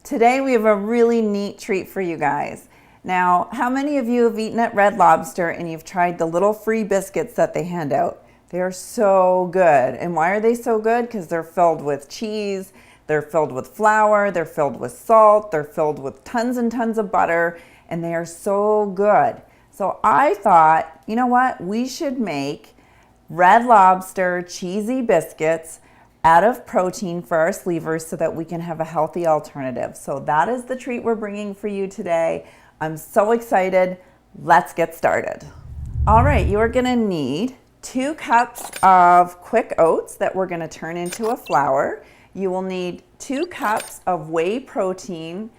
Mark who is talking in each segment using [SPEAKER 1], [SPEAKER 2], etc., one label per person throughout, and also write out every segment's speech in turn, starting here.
[SPEAKER 1] Today we have a really neat treat for you guys. Now, how many of you have eaten at Red Lobster and you've tried the little free biscuits that they hand out? They are so good. And why are they so good? Because they're filled with cheese, they're filled with flour, they're filled with salt, they're filled with tons and tons of butter, and they are so good. So I thought, you know what? We should make Red Lobster cheesy biscuits out of protein for our sleevers so that we can have a healthy alternative. So that is the treat we're bringing for you today. I'm so excited. Let's get started. All right, you are gonna need 2 cups of quick oats that we're gonna turn into a flour. You will need 2 cups of whey protein,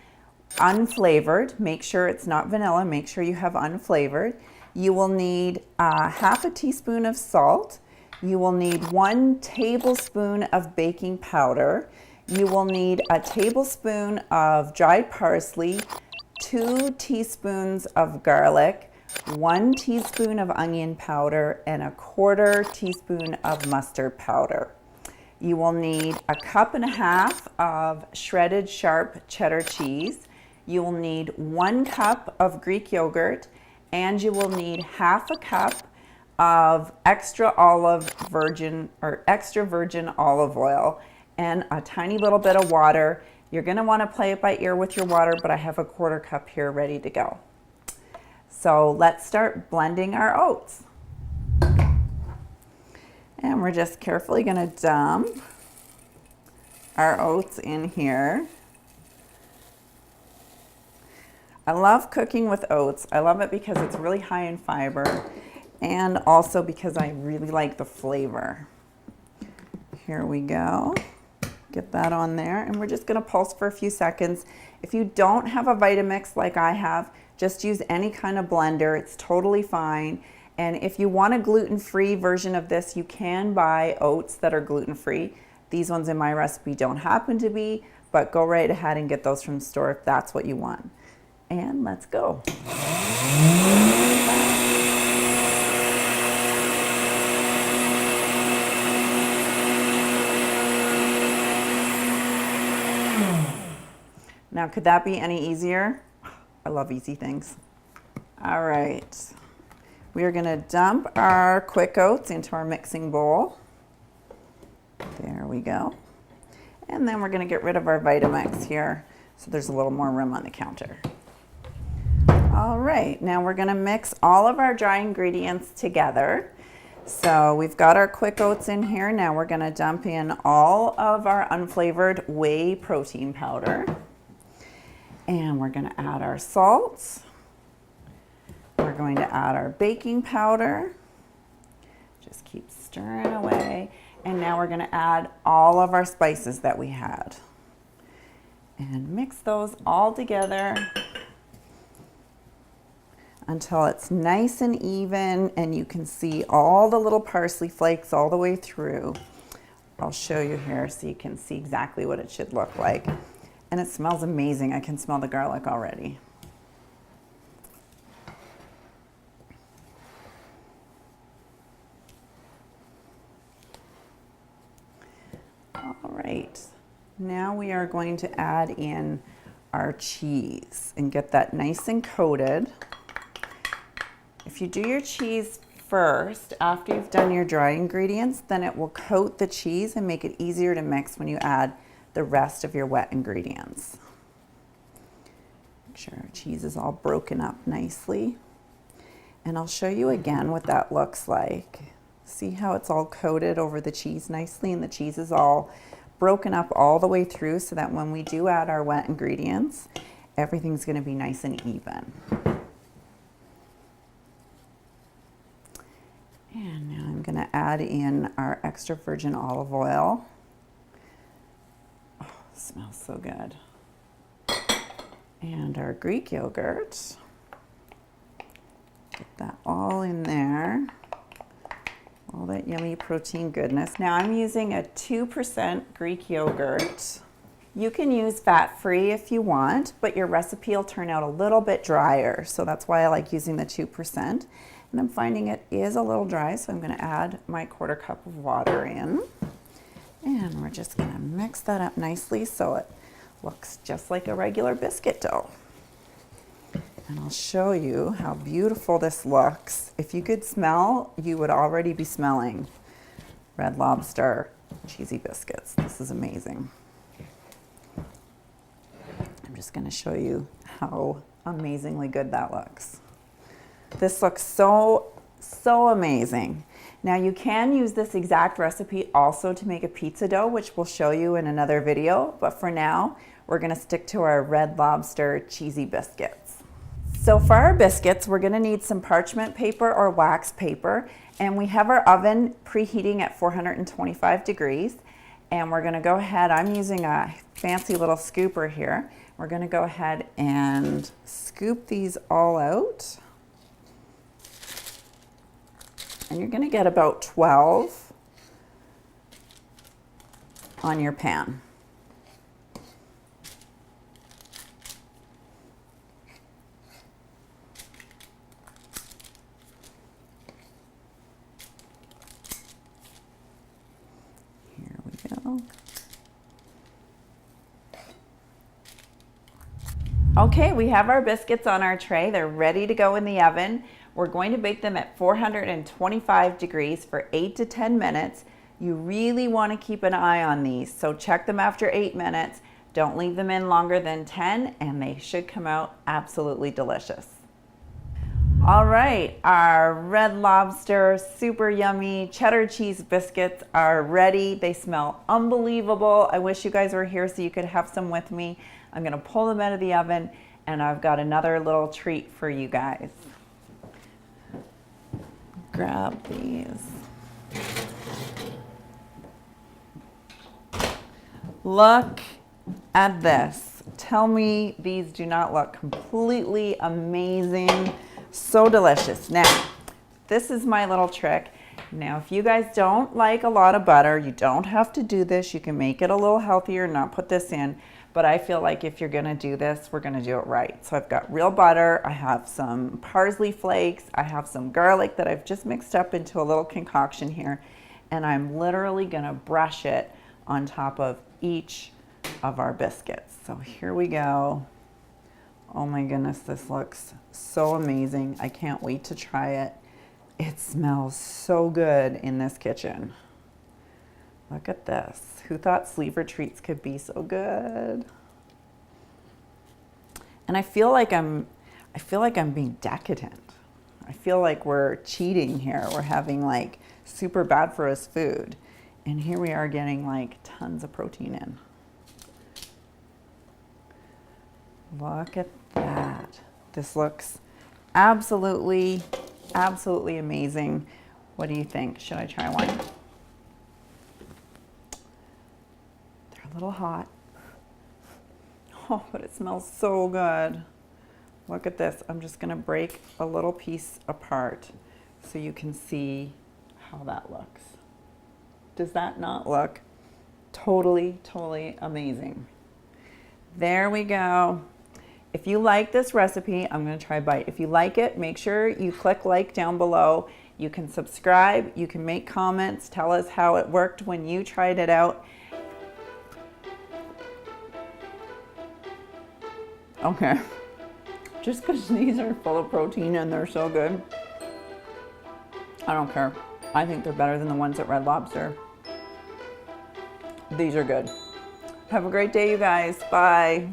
[SPEAKER 1] unflavored. Make sure it's not vanilla, make sure you have unflavored. You will need half a teaspoon of salt. You will need 1 tablespoon of baking powder. You will need a tablespoon of dried parsley, 2 teaspoons of garlic, 1 teaspoon of onion powder, and a 1/4 teaspoon of mustard powder. You will need a 1.5 cups of shredded sharp cheddar cheese. You will need 1 cup of Greek yogurt, and you will need half a cup of extra virgin olive oil and a tiny little bit of water. You're going to want to play it by ear with your water, but I have a 1/4 cup here ready to go. So let's start blending our oats. And we're just carefully going to dump our oats in here. I love cooking with oats. I love it because it's really high in fiber, and also because I really like the flavor. Here we go. Get that on there, and we're just gonna pulse for a few seconds. If you don't have a Vitamix like I have, just use any kind of blender. It's totally fine. And if you want a gluten-free version of this, you can buy oats that are gluten-free. These ones in my recipe don't happen to be, but go right ahead and get those from the store if that's what you want. And let's go. Now, could that be any easier? I love easy things. All right. We are going to dump our quick oats into our mixing bowl. There we go. And then we're going to get rid of our Vitamix here so there's a little more room on the counter. All right, now we're going to mix all of our dry ingredients together. So we've got our quick oats in here. Now we're going to dump in all of our unflavored whey protein powder. And we're going to add our salt. We're going to add our baking powder. Just keep stirring away. And now we're going to add all of our spices that we had. And mix those all together until it's nice and even and you can see all the little parsley flakes all the way through. I'll show you here so you can see exactly what it should look like. And it smells amazing. I can smell the garlic already. All right, now we are going to add in our cheese and get that nice and coated. If you do your cheese first, after you've done your dry ingredients, then it will coat the cheese and make it easier to mix when you add the rest of your wet ingredients. Make sure our cheese is all broken up nicely. And I'll show you again what that looks like. See how it's all coated over the cheese nicely, and the cheese is all broken up all the way through so that when we do add our wet ingredients, everything's going to be nice and even. And now I'm going to add in our extra virgin olive oil. Oh, it smells so good. And our Greek yogurt. Get that all in there. All that yummy protein goodness. Now I'm using a 2% Greek yogurt. You can use fat-free if you want, but your recipe will turn out a little bit drier. So that's why I like using the 2%. And I'm finding it is a little dry, so I'm going to add my 1/4 cup of water in. And we're just going to mix that up nicely so it Looks just like a regular biscuit dough. And I'll show you how beautiful this looks. If you could smell, you would already be smelling Red Lobster cheesy biscuits. This is amazing. I'm just going to show you how amazingly good that looks. This looks so amazing. Now you can use this exact recipe also to make a pizza dough, which we'll show you in another video. But for now, we're going to stick to our Red Lobster cheesy biscuits. So for our biscuits, we're going to need some parchment paper or wax paper. And we have our oven preheating at 425 degrees. And we're going to go ahead, I'm using a fancy little scooper here. We're going to go ahead and scoop these all out. And you're going to get about 12 on your pan. Here we go. Okay, we have our biscuits on our tray. They're ready to go in the oven. We're going to bake them at 425 degrees for 8 to 10 minutes. You really want to keep an eye on these, so check them after 8 minutes. Don't leave them in longer than 10, and they should come out absolutely delicious. All right, our Red Lobster super yummy cheddar cheese biscuits are ready. They smell unbelievable. I wish you guys were here so you could have some with me. I'm gonna pull them out of the oven, and I've got another little treat for you guys. Grab these. Look at this. Tell me these do not look completely amazing. So delicious. Now, this is my little trick. Now, if you guys don't like a lot of butter, you don't have to do this. You can make it a little healthier and not put this in. But I feel like if you're gonna do this, we're gonna do it right. So I've got real butter, I have some parsley flakes, I have some garlic that I've just mixed up into a little concoction here, and I'm literally gonna brush it on top of each of our biscuits. So here we go. Oh my goodness, this looks so amazing. I can't wait to try it. It smells so good in this kitchen. Look at this. Who thought sleever treats could be so good? And I feel like I'm being decadent. I feel like we're cheating here. We're having like super bad for us food. And here we are getting like tons of protein in. Look at that. This looks absolutely amazing. What do you think? Should I try one? They're a little hot. Oh, but it smells so good. Look at this. I'm just gonna break a little piece apart so you can see how that looks. Does that not look totally amazing? There we go. If you like this recipe, I'm gonna try a bite. If you like it, make sure you click like down below. You can subscribe, you can make comments, tell us how it worked when you tried it out. Okay, just because these are full of protein and they're so good, I don't care. I think they're better than the ones at Red Lobster. These are good. Have a great day, you guys. Bye.